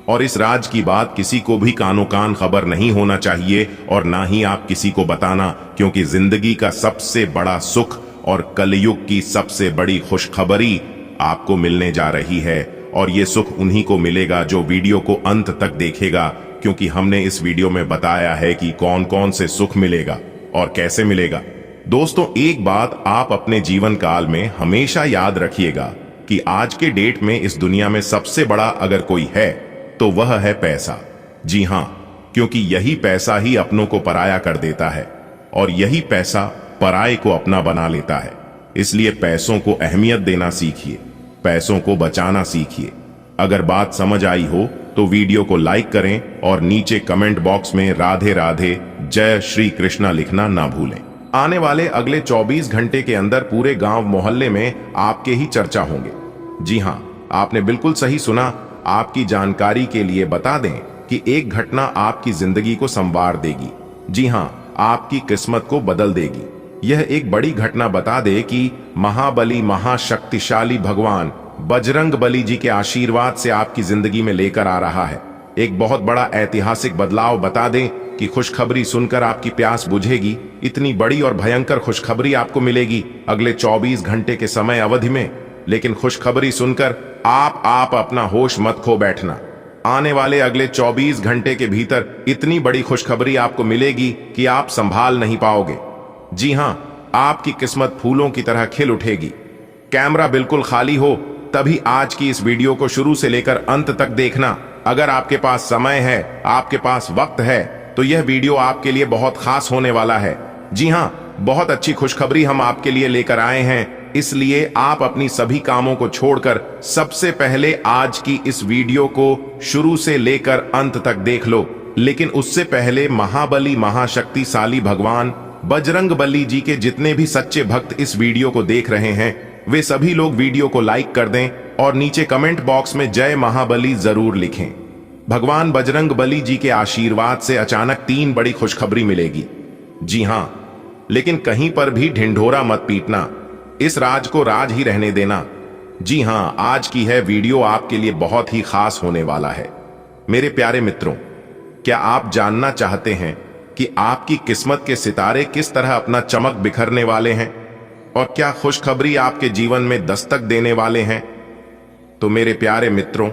और इस राज की बात किसी को भी कानो कान खबर नहीं होना चाहिए, और ना ही आप किसी को बताना, क्योंकि जिंदगी का सबसे बड़ा सुख और कलयुग की सबसे बड़ी खुशखबरी आपको मिलने जा रही है। और ये सुख उन्हीं को मिलेगा जो वीडियो को अंत तक देखेगा, क्योंकि हमने इस वीडियो में बताया है कि कौन कौन से सुख मिलेगा और कैसे मिलेगा। दोस्तों, एक बात आप अपने जीवन काल में हमेशा याद रखिएगा कि आज के डेट में इस दुनिया में सबसे बड़ा अगर कोई है तो वह है पैसा। जी हां, क्योंकि यही पैसा ही अपनों को पराया कर देता है, और यही पैसा पराये को अपना बना लेता है। इसलिए पैसों को अहमियत देना सीखिए, पैसों को बचाना सीखिए। अगर बात समझ आई हो तो वीडियो को लाइक करें और नीचे कमेंट बॉक्स में राधे राधे जय श्री कृष्णा लिखना ना भूलें। आने वाले अगले 24 घंटे के अंदर पूरे गांव मोहल्ले में आपके ही चर्चा होंगे। जी हां, आपने बिल्कुल सही सुना। आपकी जानकारी के लिए बता दें कि एक घटना आपकी जिंदगी को संवार देगी। जी हां, आपकी किस्मत को बदल देगी। यह एक बड़ी घटना बता दे कि महाबली महाशक्तिशाली भगवान बजरंग बली जी के आशीर्वाद से आपकी जिंदगी में लेकर आ रहा है। एक बहुत बड़ा ऐतिहासिक बदलाव बता दें कि खुशखबरी सुनकर आपकी प्यास बुझेगी। इतनी बड़ी और भयंकर खुशखबरी आपको मिलेगी अगले 24 घंटे के समय अवधि में। लेकिन खुशखबरी सुनकर आप अपना होश मत खो बैठना। आने वाले अगले 24 घंटे के भीतर इतनी बड़ी खुशखबरी आपको मिलेगी कि आप संभाल नहीं पाओगे। जी हां, आपकी किस्मत फूलों की तरह खिल उठेगी। कैमरा बिल्कुल खाली हो तभी आज की इस वीडियो को शुरू से लेकर अंत तक देखना। अगर आपके पास समय है, आपके पास वक्त है, तो यह वीडियो आपके लिए बहुत खास होने वाला है। जी हां, बहुत अच्छी खुशखबरी हम आपके लिए लेकर आए हैं, इसलिए आप अपनी सभी कामों को छोड़कर सबसे पहले आज की इस वीडियो को शुरू से लेकर अंत तक देख लो। लेकिन उससे पहले महाबली महाशक्तिशाली भगवान बजरंग बली जी के जितने भी सच्चे भक्त इस वीडियो को देख रहे हैं, वे सभी लोग वीडियो को लाइक कर दें और नीचे कमेंट बॉक्स में जय महाबली जरूर लिखें। भगवान बजरंग बली जी के आशीर्वाद से अचानक 3 बड़ी खुशखबरी मिलेगी। जी हां, लेकिन कहीं पर भी ढिंढोरा मत पीटना, इस राज को राज ही रहने देना। जी हां, आज की है वीडियो आपके लिए बहुत ही खास होने वाला है। मेरे प्यारे मित्रों, क्या आप जानना चाहते हैं कि आपकी किस्मत के सितारे किस तरह अपना चमक बिखरने वाले हैं और क्या खुशखबरी आपके जीवन में दस्तक देने वाले हैं? तो मेरे प्यारे मित्रों,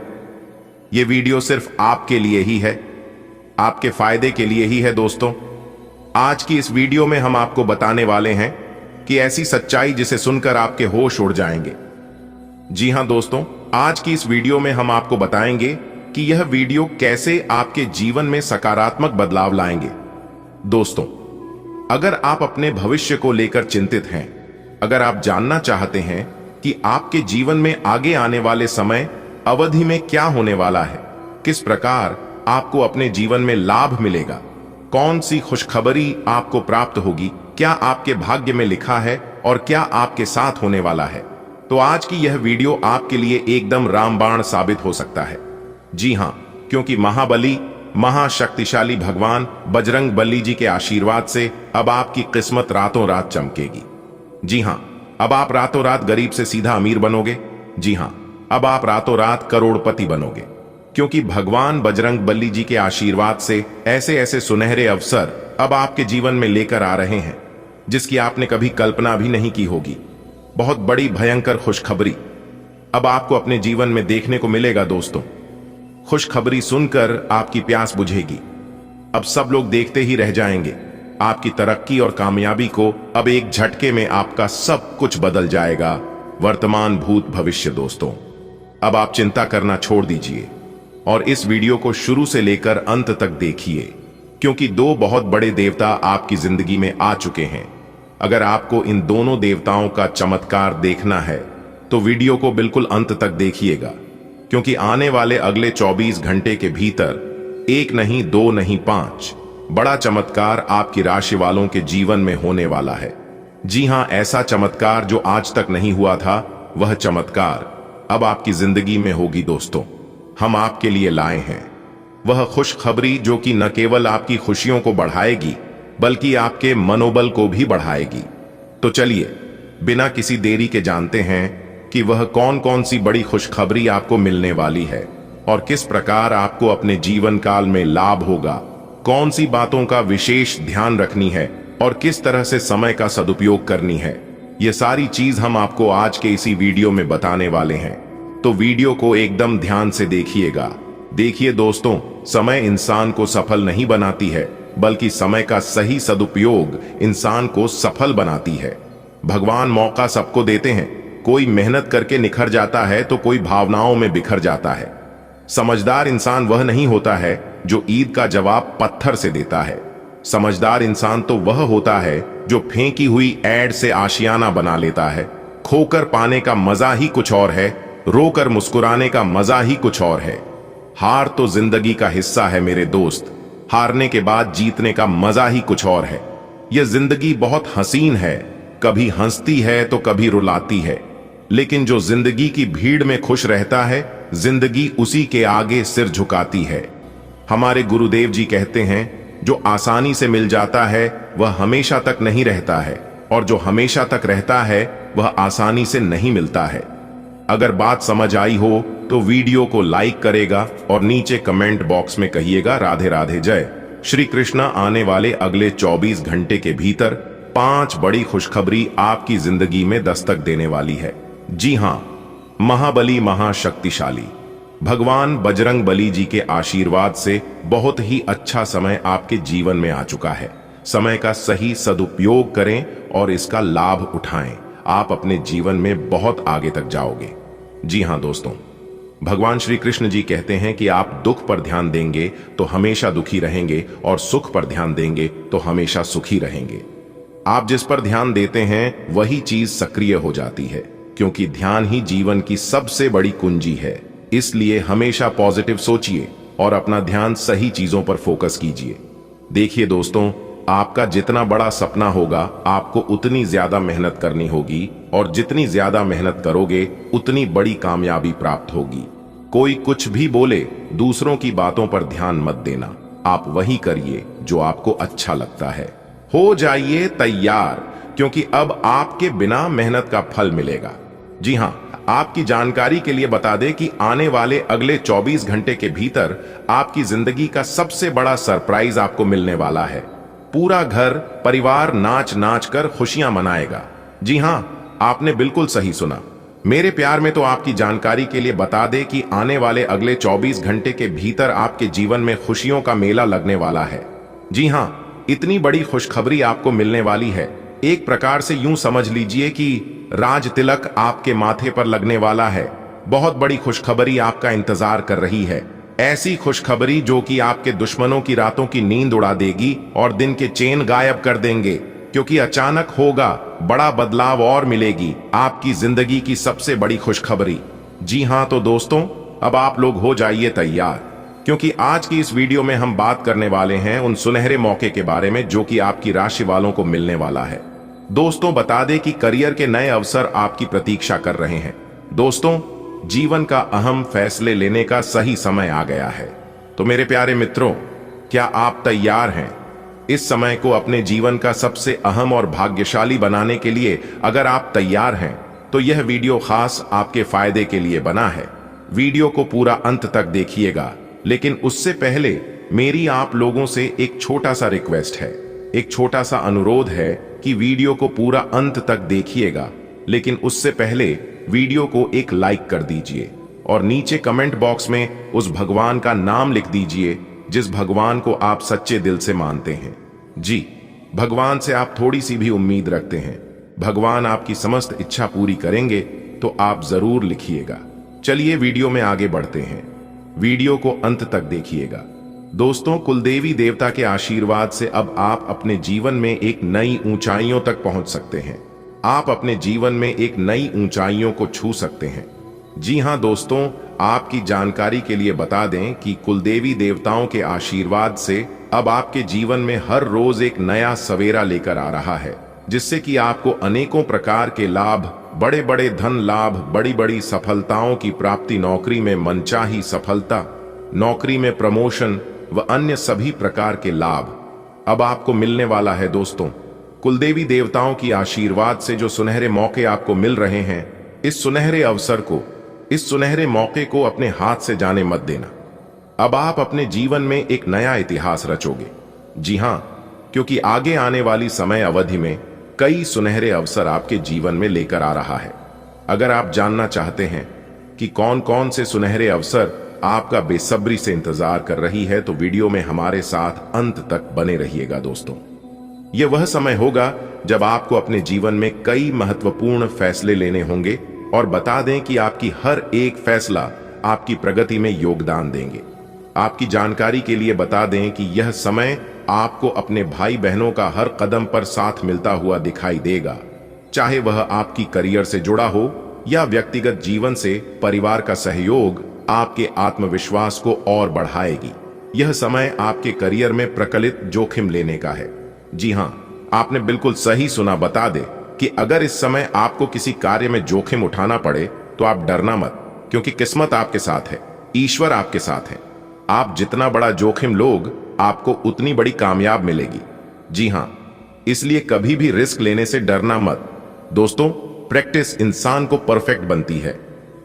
ये वीडियो सिर्फ आपके लिए ही है, आपके फायदे के लिए ही है। दोस्तों, आज की इस वीडियो में हम आपको बताने वाले हैं कि ऐसी सच्चाई जिसे सुनकर आपके होश उड़ जाएंगे। जी हां दोस्तों, आज की इस वीडियो में हम आपको बताएंगे कि यह वीडियो कैसे आपके जीवन में सकारात्मक बदलाव लाएंगे। दोस्तों, अगर आप अपने भविष्य को लेकर चिंतित हैं, अगर आप जानना चाहते हैं कि आपके जीवन में आगे आने वाले समय अवधि में क्या होने वाला है, किस प्रकार आपको अपने जीवन में लाभ मिलेगा, कौन सी खुशखबरी आपको प्राप्त होगी, क्या आपके भाग्य में लिखा है और क्या आपके साथ होने वाला है, तो आज की यह वीडियो आपके लिए एकदम रामबाण साबित हो सकता है। जी हां, क्योंकि महाबली महाशक्तिशाली भगवान बजरंग बली जी के आशीर्वाद से अब आपकी किस्मत रातों रात चमकेगी। जी हां, अब आप रातों रात गरीब से सीधा अमीर बनोगे। जी हां, अब आप रातों रात करोड़पति बनोगे, क्योंकि भगवान बजरंग बली जी के आशीर्वाद से ऐसे ऐसे सुनहरे अवसर अब आपके जीवन में लेकर आ रहे हैं जिसकी आपने कभी कल्पना भी नहीं की होगी। बहुत बड़ी भयंकर खुशखबरी अब आपको अपने जीवन में देखने को मिलेगा। दोस्तों, खुशखबरी सुनकर आपकी प्यास बुझेगी। अब सब लोग देखते ही रह जाएंगे। आपकी तरक्की और कामयाबी को अब एक झटके में आपका सब कुछ बदल जाएगा, वर्तमान भूत भविष्य। दोस्तों, अब आप चिंता करना छोड़ दीजिए और इस वीडियो को शुरू से लेकर अंत तक देखिए, क्योंकि 2 बहुत बड़े देवता आपकी जिंदगी में आ चुके हैं। अगर आपको इन दोनों देवताओं का चमत्कार देखना है तो वीडियो को बिल्कुल अंत तक देखिएगा, क्योंकि आने वाले अगले 24 घंटे के भीतर 1 नहीं 2 नहीं 5 बड़ा चमत्कार आपकी राशि वालों के जीवन में होने वाला है। जी हां, ऐसा चमत्कार जो आज तक नहीं हुआ था, वह चमत्कार अब आपकी जिंदगी में होगी। दोस्तों, हम आपके लिए लाए हैं वह खुशखबरी जो कि न केवल आपकी खुशियों को बढ़ाएगी बल्कि आपके मनोबल को भी बढ़ाएगी। तो चलिए बिना किसी देरी के जानते हैं कि वह कौन कौन सी बड़ी खुशखबरी आपको मिलने वाली है और किस प्रकार आपको अपने जीवन काल में लाभ होगा, कौन सी बातों का विशेष ध्यान रखनी है और किस तरह से समय का सदुपयोग करनी है। ये सारी चीज हम आपको आज के इसी वीडियो में बताने वाले हैं, तो वीडियो को एकदम ध्यान से देखिएगा। देखिए दोस्तों, समय इंसान को सफल नहीं बनाती है, बल्कि समय का सही सदुपयोग इंसान को सफल बनाती है। भगवान मौका सबको देते हैं, कोई मेहनत करके निखर जाता है तो कोई भावनाओं में बिखर जाता है। समझदार इंसान वह नहीं होता है जो ईद का जवाब पत्थर से देता है। समझदार इंसान तो वह होता है जो फेंकी हुई ऐड से आशियाना बना लेता है। खोकर पाने का मजा ही कुछ और है, रोकर मुस्कुराने का मजा ही कुछ और है। हार तो जिंदगी का हिस्सा है मेरे दोस्त, हारने के बाद जीतने का मजा ही कुछ और है। यह जिंदगी बहुत हसीन है, कभी हंसती है तो कभी रुलाती है, लेकिन जो जिंदगी की भीड़ में खुश रहता है, जिंदगी उसी के आगे सिर झुकाती है। हमारे गुरुदेव जी कहते हैं, जो आसानी से मिल जाता है वह हमेशा तक नहीं रहता है, और जो हमेशा तक रहता है वह आसानी से नहीं मिलता है। अगर बात समझ आई हो तो वीडियो को लाइक करेगा और नीचे कमेंट बॉक्स में कहिएगा राधे राधे जय श्री कृष्णा। आने वाले अगले 24 घंटे के भीतर 5 बड़ी खुशखबरी आपकी जिंदगी में दस्तक देने वाली है। जी हां, महाबली महाशक्तिशाली भगवान बजरंग बली जी के आशीर्वाद से बहुत ही अच्छा समय आपके जीवन में आ चुका है। समय का सही सदुपयोग करें और इसका लाभ उठाएं। आप अपने जीवन में बहुत आगे तक जाओगे। जी हां दोस्तों, भगवान श्री कृष्ण जी कहते हैं कि आप दुख पर ध्यान देंगे तो हमेशा दुखी रहेंगे, और सुख पर ध्यान देंगे तो हमेशा सुखी रहेंगे। आप जिस पर ध्यान देते हैं वही चीज सक्रिय हो जाती है, क्योंकि ध्यान ही जीवन की सबसे बड़ी कुंजी है। इसलिए हमेशा पॉजिटिव सोचिए और अपना ध्यान सही चीजों पर फोकस कीजिए। देखिए दोस्तों, आपका जितना बड़ा सपना होगा आपको उतनी ज्यादा मेहनत करनी होगी, और जितनी ज्यादा मेहनत करोगे उतनी बड़ी कामयाबी प्राप्त होगी। कोई कुछ भी बोले, दूसरों की बातों पर ध्यान मत देना। आप वही करिए जो आपको अच्छा लगता है। हो जाइए तैयार, क्योंकि अब आपके बिना मेहनत का फल मिलेगा। जी हां, आपकी जानकारी के लिए बता दें कि आने वाले अगले 24 घंटे के भीतर आपकी जिंदगी का सबसे बड़ा सरप्राइज आपको मिलने वाला है। पूरा घर परिवार नाच नाच कर खुशियां मनाएगा। जी हां, आपने बिल्कुल सही सुना। मेरे प्यार में तो आपकी जानकारी के लिए बता दें कि आने वाले अगले 24 घंटे के भीतर आपके जीवन में खुशियों का मेला लगने वाला है। जी हां, इतनी बड़ी खुशखबरी आपको मिलने वाली है। एक प्रकार से यूं समझ लीजिए कि राज तिलक आपके माथे पर लगने वाला है। बहुत बड़ी खुशखबरी आपका इंतजार कर रही है। ऐसी खुशखबरी जो कि आपके दुश्मनों की रातों की नींद उड़ा देगी और दिन के चैन गायब कर देंगे, क्योंकि अचानक होगा बड़ा बदलाव और मिलेगी आपकी जिंदगी की सबसे बड़ी खुशखबरी। जी हां, तो दोस्तों अब आप लोग हो जाइए तैयार, क्योंकि आज की इस वीडियो में हम बात करने वाले हैं उन सुनहरे मौके के बारे में जो कि आपकी राशि वालों को मिलने वाला है। दोस्तों बता दें कि करियर के नए अवसर आपकी प्रतीक्षा कर रहे हैं। दोस्तों, जीवन का अहम फैसले लेने का सही समय आ गया है। तो मेरे प्यारे मित्रों, क्या आप तैयार हैं इस समय को अपने जीवन का सबसे अहम और भाग्यशाली बनाने के लिए? अगर आप तैयार हैं तो यह वीडियो खास आपके फायदे के लिए बना है। वीडियो को पूरा अंत तक देखिएगा, लेकिन उससे पहले मेरी आप लोगों से एक छोटा सा रिक्वेस्ट है, एक छोटा सा अनुरोध है कि वीडियो को पूरा अंत तक देखिएगा, लेकिन उससे पहले वीडियो को एक लाइक कर दीजिए और नीचे कमेंट बॉक्स में उस भगवान का नाम लिख दीजिए जिस भगवान को आप सच्चे दिल से मानते हैं। जी, भगवान से आप थोड़ी सी भी उम्मीद रखते हैं, भगवान आपकी समस्त इच्छा पूरी करेंगे, तो आप जरूर लिखिएगा। चलिए वीडियो में आगे बढ़ते हैं। वीडियो को अंत तक देखिएगा। दोस्तों, कुलदेवी देवता के आशीर्वाद से अब आप अपने जीवन में एक नई ऊंचाइयों तक पहुंच सकते हैं। आप अपने जीवन में एक नई ऊंचाइयों को छू सकते हैं। जी हां दोस्तों, आपकी जानकारी के लिए बता दें कि कुलदेवी देवताओं के आशीर्वाद से अब आपके जीवन में हर रोज एक नया सवेरा लेकर आ रहा है, जिससे कि आपको अनेकों प्रकार के लाभ, बड़े बड़े धन लाभ, बड़ी बड़ी सफलताओं की प्राप्ति, नौकरी में मनचाही सफलता, नौकरी में प्रमोशन व अन्य सभी प्रकार के लाभ अब आपको मिलने वाला है। दोस्तों, कुलदेवी देवताओं की आशीर्वाद से जो सुनहरे मौके आपको मिल रहे हैं, इस सुनहरे अवसर को, इस सुनहरे मौके को अपने हाथ से जाने मत देना। अब आप अपने जीवन में एक नया इतिहास रचोगे। जी हां, क्योंकि आगे आने वाली समय अवधि में कई सुनहरे अवसर आपके जीवन में लेकर आ रहा है। अगर आप जानना चाहते हैं कि कौन कौन से सुनहरे अवसर आपका बेसब्री से इंतजार कर रही है, तो वीडियो में हमारे साथ अंत तक बने रहिएगा। दोस्तों, यह वह समय होगा जब आपको अपने जीवन में कई महत्वपूर्ण फैसले लेने होंगे, और बता दें कि आपकी हर एक फैसला आपकी प्रगति में योगदान देंगे। आपकी जानकारी के लिए बता दें कि यह समय आपको अपने भाई बहनों का हर कदम पर साथ मिलता हुआ दिखाई देगा, चाहे वह आपकी करियर से जुड़ा हो या व्यक्तिगत जीवन से। परिवार का सहयोग आपके आत्मविश्वास को और बढ़ाएगी। यह समय आपके करियर में प्रकलित जोखिम लेने का है। जी हां, आपने बिल्कुल सही सुना। बता दे कि अगर इस समय आपको किसी कार्य में जोखिम उठाना पड़े तो आप डरना मत, क्योंकि किस्मत आपके साथ है, ईश्वर आपके साथ है। आप जितना बड़ा जोखिम लोग, आपको उतनी बड़ी कामयाब मिलेगी। जी हां, इसलिए कभी भी रिस्क लेने से डरना मत। दोस्तों, प्रैक्टिस इंसान को परफेक्ट बनती है।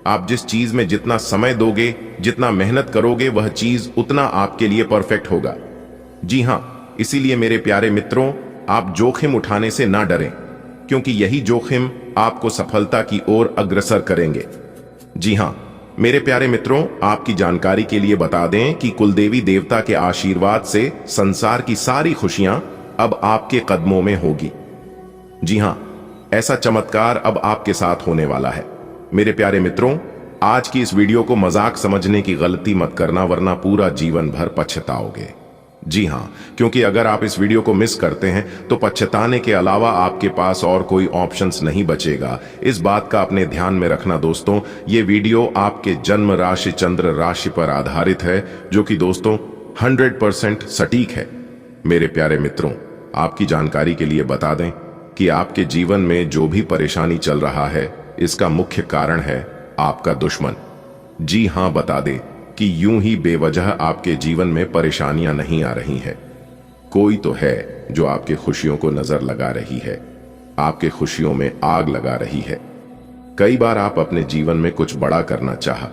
आप जिस चीज में जितना समय दोगे, जितना मेहनत करोगे, वह चीज उतना आपके लिए परफेक्ट होगा। जी हां, इसीलिए मेरे प्यारे मित्रों, आप जोखिम उठाने से ना डरें, क्योंकि यही जोखिम आपको सफलता की ओर अग्रसर करेंगे। जी हां, मेरे प्यारे मित्रों, आपकी जानकारी के लिए बता दें कि कुलदेवी देवता के आशीर्वाद से संसार की सारी खुशियां अब आपके कदमों में होगी। जी हां, ऐसा चमत्कार अब आपके साथ होने वाला है। मेरे प्यारे मित्रों, आज की इस वीडियो को मजाक समझने की गलती मत करना, वरना पूरा जीवन भर पछताओगे। जी हां, क्योंकि अगर आप इस वीडियो को मिस करते हैं तो पछताने के अलावा आपके पास और कोई ऑप्शंस नहीं बचेगा। इस बात का अपने ध्यान में रखना दोस्तों। ये वीडियो आपके जन्म राशि चंद्र राशि पर आधारित है, जो कि दोस्तों 100% सटीक है। मेरे प्यारे मित्रों, आपकी जानकारी के लिए बता दें कि आपके जीवन में जो भी परेशानी चल रहा है, इसका मुख्य कारण है आपका दुश्मन। जी हां, बता दें कि यूं ही बेवजह आपके जीवन में परेशानियां नहीं आ रही हैं। कोई तो है जो आपके खुशियों को नजर लगा रही है, आपके खुशियों में आग लगा रही है। कई बार आप अपने जीवन में कुछ बड़ा करना चाहा,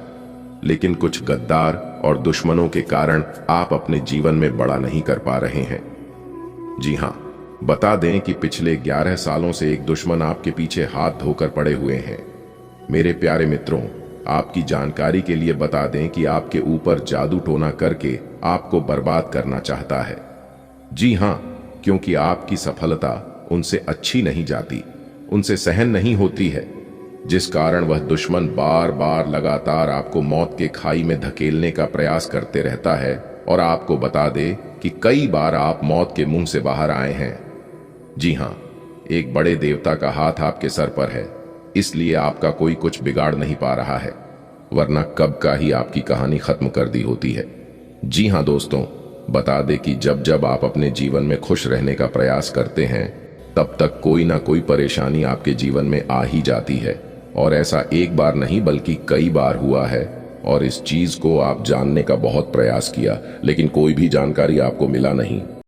लेकिन कुछ गद्दार और दुश्मनों के कारण आप अपने जीवन में बड़ा नहीं कर पा रहे हैं। जी हां, बता दें कि पिछले 11 सालों से एक दुश्मन आपके पीछे हाथ धोकर पड़े हुए हैं। मेरे प्यारे मित्रों, आपकी जानकारी के लिए बता दें कि आपके ऊपर जादू टोना करके आपको बर्बाद करना चाहता है। जी हां, क्योंकि आपकी सफलता उनसे अच्छी नहीं जाती, उनसे सहन नहीं होती है, जिस कारण वह दुश्मन बार बार लगातार आपको मौत के खाई में धकेलने का प्रयास करते रहता है। और आपको बता दे कि कई बार आप मौत के मुंह से बाहर आए हैं। जी हां, एक बड़े देवता का हाथ आपके सर पर है, इसलिए आपका कोई कुछ बिगाड़ नहीं पा रहा है, वरना कब का ही आपकी कहानी खत्म कर दी होती है। जी हां दोस्तों, बता दे कि जब जब आप अपने जीवन में खुश रहने का प्रयास करते हैं, तब तक कोई ना कोई परेशानी आपके जीवन में आ ही जाती है। और ऐसा एक बार नहीं बल्कि कई बार हुआ है, और इस चीज को आप जानने का बहुत प्रयास किया, लेकिन कोई भी जानकारी आपको मिला नहीं।